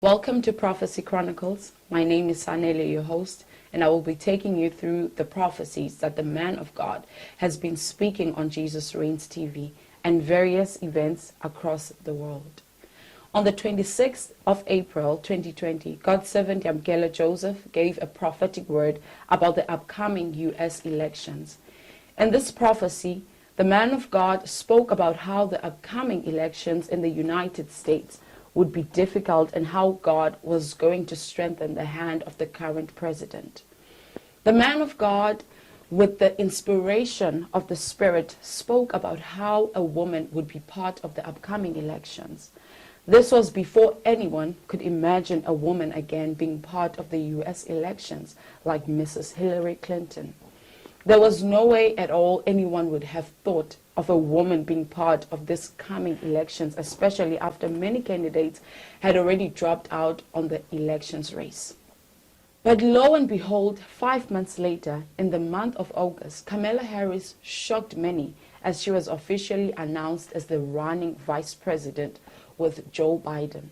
Welcome to Prophecy Chronicles. My name is Sanele, your host, and I will be taking you through the prophecies that the man of God has been speaking on Jesus Reigns TV and various events across the world. On the 26th of April 2020, God's servant Yamkela Joseph gave a prophetic word about the upcoming U.S. elections. In this prophecy, the man of God spoke about how the upcoming elections in the United States would be difficult and how God was going to strengthen the hand of the current president. The man of God, with the inspiration of the Spirit, spoke about how a woman would be part of the upcoming elections. This was before anyone could imagine a woman again being part of the U.S. elections like Mrs. Hillary Clinton. There was no way at all anyone would have thought of a woman being part of this coming elections, especially after many candidates had already dropped out on the elections race. But lo and behold, 5 months later, in the month of August, Kamala Harris shocked many as she was officially announced as the running vice president with Joe Biden.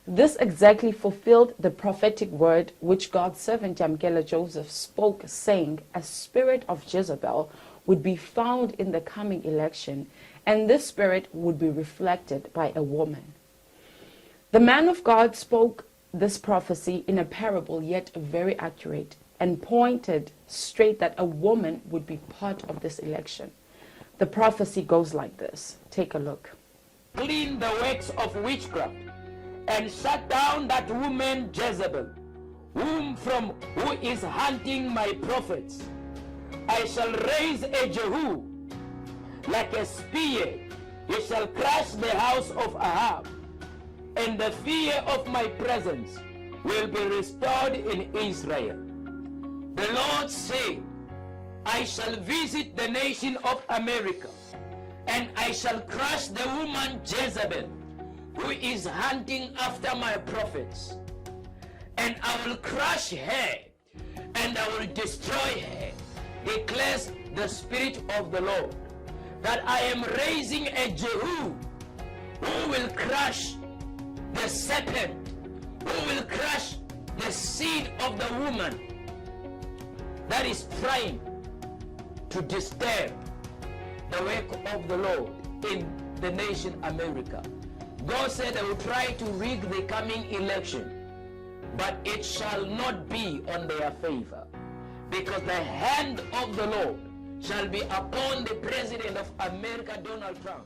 This exactly fulfilled the prophetic word which God's servant Yamkela Joseph spoke, saying, a spirit of Jezebel would be found in the coming election, and this spirit would be reflected by a woman. The man of God spoke this prophecy in a parable, yet very accurate, and pointed straight that a woman would be part of this election. The prophecy goes like this. Take a look. Clean the works of witchcraft and shut down that woman Jezebel, who is hunting my prophets. I shall raise a Jehu like a spear. He shall crush the house of Ahab, and the fear of my presence will be restored in Israel. The Lord said, I shall visit the nation of America, and I shall crush the woman Jezebel, who is hunting after my prophets. And I will crush her, and I will destroy her, declares the Spirit of the Lord, that I am raising a Jehu who will crush the serpent, who will crush the seed of the woman that is trying to disturb the work of the Lord in the nation America. God said I will try to rig the coming election, but it shall not be on their favor, because the hand of the Lord shall be upon the President of America, Donald Trump.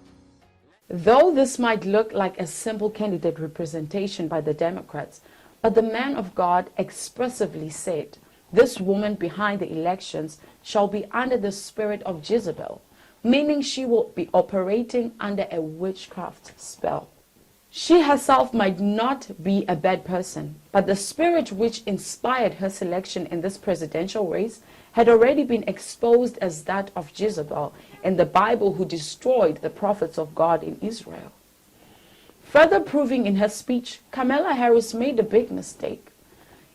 Though this might look like a simple candidate representation by the Democrats, but the man of God expressively said, this woman behind the elections shall be under the spirit of Jezebel, meaning she will be operating under a witchcraft spell. She herself might not be a bad person, but the spirit which inspired her selection in this presidential race had already been exposed as that of Jezebel in the Bible, who destroyed the prophets of God in Israel. Further proving in her speech, Kamala Harris made a big mistake.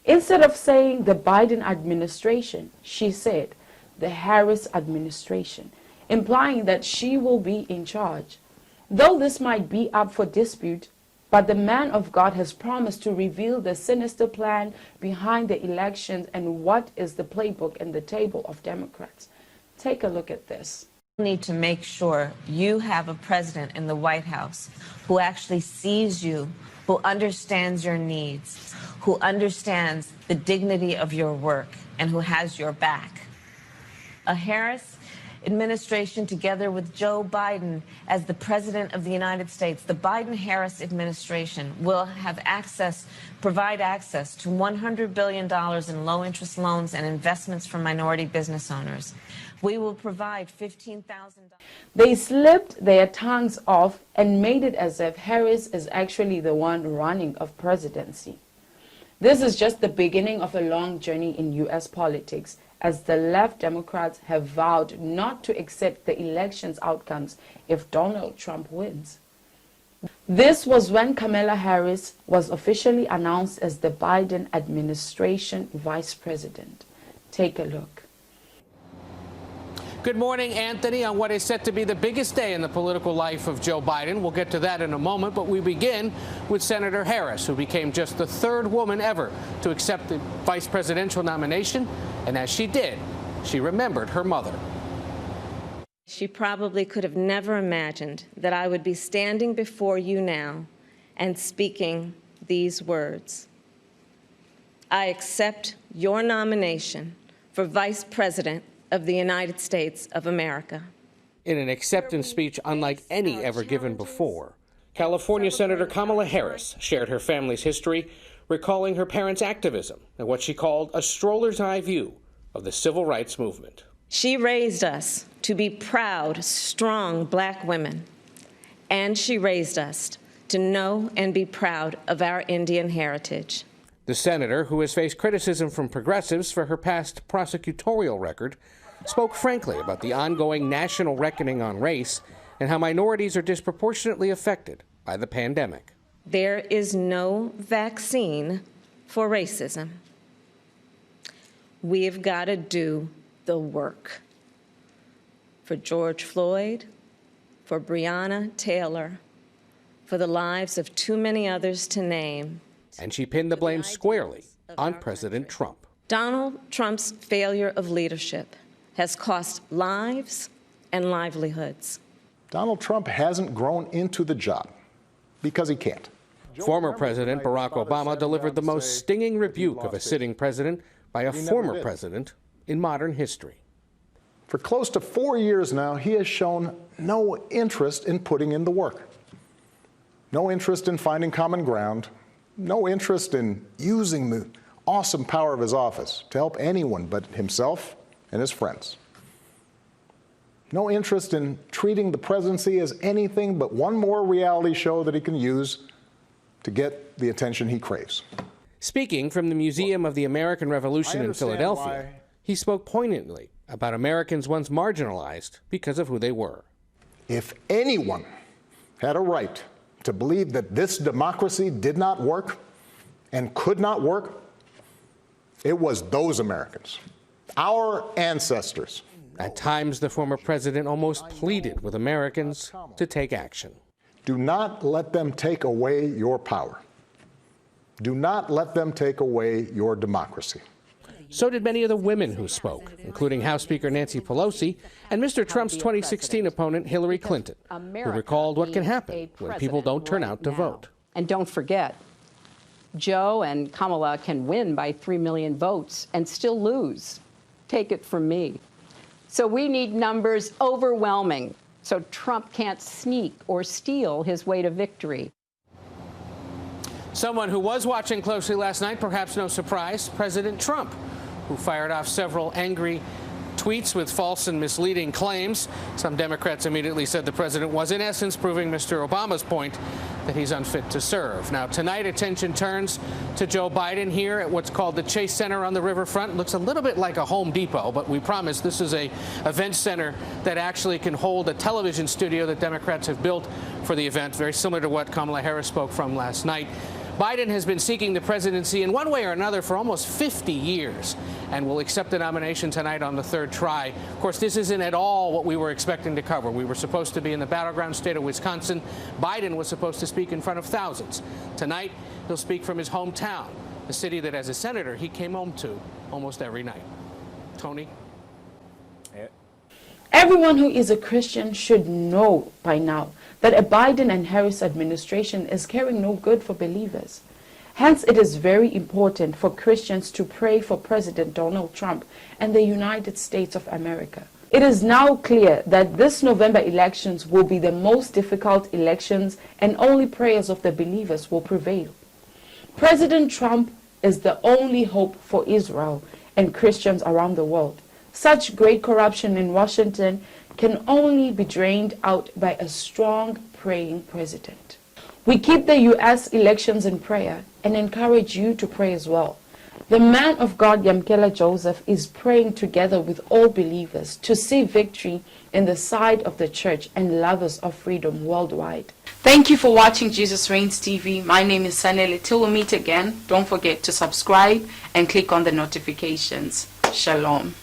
Instead of saying the Biden administration, she said the Harris administration, implying that she will be in charge. Though this might be up for dispute, but the man of God has promised to reveal the sinister plan behind the elections and what is the playbook and the table of Democrats. Take a look at this. You need to make sure you have a president in the White House who actually sees you, who understands your needs, who understands the dignity of your work, and who has your back. A Harris administration, together with Joe Biden as the President of the United States, the Biden-Harris administration will have provide access to $100 billion in low-interest loans and investments for minority business owners. We will provide $15,000. They slipped their tongues off and made it as if Harris is actually the one running of presidency. This is just the beginning of a long journey in U.S. politics, as the left Democrats have vowed not to accept the election's outcomes if Donald Trump wins. This was when Kamala Harris was officially announced as the Biden administration vice president. Take a look. Good morning, Anthony. On what is set to be the biggest day in the political life of Joe Biden. We'll get to that in a moment, but we begin with Senator Harris, who became just the third woman ever to accept the vice presidential nomination. And as she did, she remembered her mother. She probably could have never imagined that I would be standing before you now and speaking these words. I accept your nomination for Vice President of the United States of America. In an acceptance speech unlike any ever given before, California Senator Kamala Harris shared her family's history, recalling her parents' activism and what she called a stroller's eye view of the civil rights movement. She raised us to be proud, strong Black women, and she raised us to know and be proud of our Indian heritage. The senator, who has faced criticism from progressives for her past prosecutorial record, spoke frankly about the ongoing national reckoning on race and how minorities are disproportionately affected by the pandemic. There is no vaccine for racism. We've got to do the work. For George Floyd, for Breonna Taylor, for the lives of too many others to name. And she pinned the blame squarely on President Trump. Donald Trump's failure of leadership has cost lives and livelihoods. Donald Trump hasn't grown into the job because he can't. Former President Barack Obama delivered the most stinging rebuke of a sitting president by a former president in modern history. For close to 4 years now, he has shown no interest in putting in the work, no interest in finding common ground, no interest in using the awesome power of his office to help anyone but himself and his friends. No interest in treating the presidency as anything but one more reality show that he can use to get the attention he craves. Speaking from the Museum of the American Revolution in Philadelphia, he spoke poignantly about Americans once marginalized because of who they were. If anyone had a right to believe that this democracy did not work and could not work, it was those Americans, our ancestors. At times, the former president almost pleaded with Americans to take action. Do not let them take away your power. Do not let them take away your democracy. So did many of the women who spoke, including House Speaker Nancy Pelosi and Mr. Trump's 2016 opponent Hillary Clinton, who recalled what can happen when people don't turn out to vote. And don't forget, Joe and Kamala can win by 3 million votes and still lose. Take it from me. So we need numbers overwhelming so Trump can't sneak or steal his way to victory. Someone who was watching closely last night, perhaps no surprise, President Trump, who fired off several angry tweets with false and misleading claims. Some Democrats immediately said the president was, in essence, proving Mr. Obama's point that he's unfit to serve. Now, tonight, attention turns to Joe Biden here at what's called the Chase Center on the riverfront. Looks a little bit like a Home Depot, but we promise this is a event center that actually can hold a television studio that Democrats have built for the event, very similar to what Kamala Harris spoke from last night. Biden has been seeking the presidency in one way or another for almost 50 years and will accept the nomination tonight on the third try. Of course, this isn't at all what we were expecting to cover. We were supposed to be in the battleground state of Wisconsin. Biden was supposed to speak in front of thousands. Tonight, he'll speak from his hometown, the city that as a senator he came home to almost every night. Tony? Everyone who is a Christian should know by now that a Biden and Harris administration is carrying no good for believers. Hence, it is very important for Christians to pray for President Donald Trump and the United States of America. It is now clear that this November elections will be the most difficult elections, and only prayers of the believers will prevail. President Trump is the only hope for Israel and Christians around the world. Such great corruption in Washington can only be drained out by a strong, praying president. We keep the U.S. elections in prayer and encourage you to pray as well. The man of God, Yamkela Joseph, is praying together with all believers to see victory in the side of the church and lovers of freedom worldwide. Thank you for watching Jesus Reigns TV. My name is Sanele. Till we meet again, don't forget to subscribe and click on the notifications. Shalom.